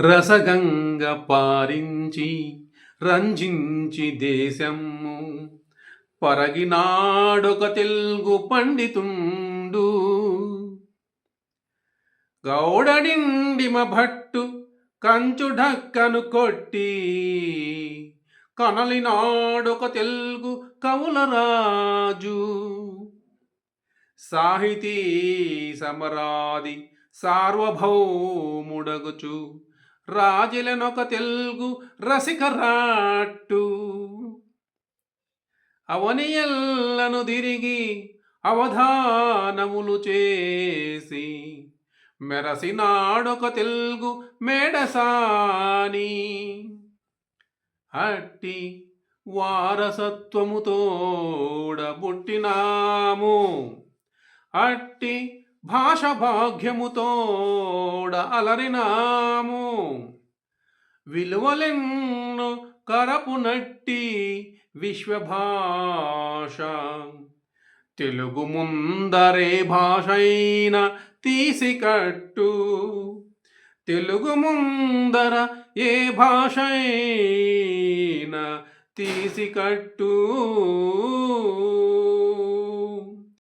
రసగంగ పారించి రంజించి దేశము పరగినాడొక తెలుగు పండితుండు. గౌడడిండిమ భట్టు కంచు ఢక్కను కొట్టి కనలినాడొక తెలుగు కవులరాజు. సాహితీ సమరాది సార్వభౌముడగుచు రాజులనొక తెలుగు రసికరాట్టు. అవనియల్లను తిరిగి అవధానములు చేసి మెరసినాడొక తెలుగు మేడసాని. అట్టి వారసత్వముతోడ పుట్టినాము, అట్టి భాష భాగ్యముతోడ అలరినాము. విలువలెన్ను కరపునట్టి విశ్వభాష తెలుగు ముందరే భాషైన తీసికట్టు. తెలుగు ముందర ఏ భాషైన తీసికట్టు.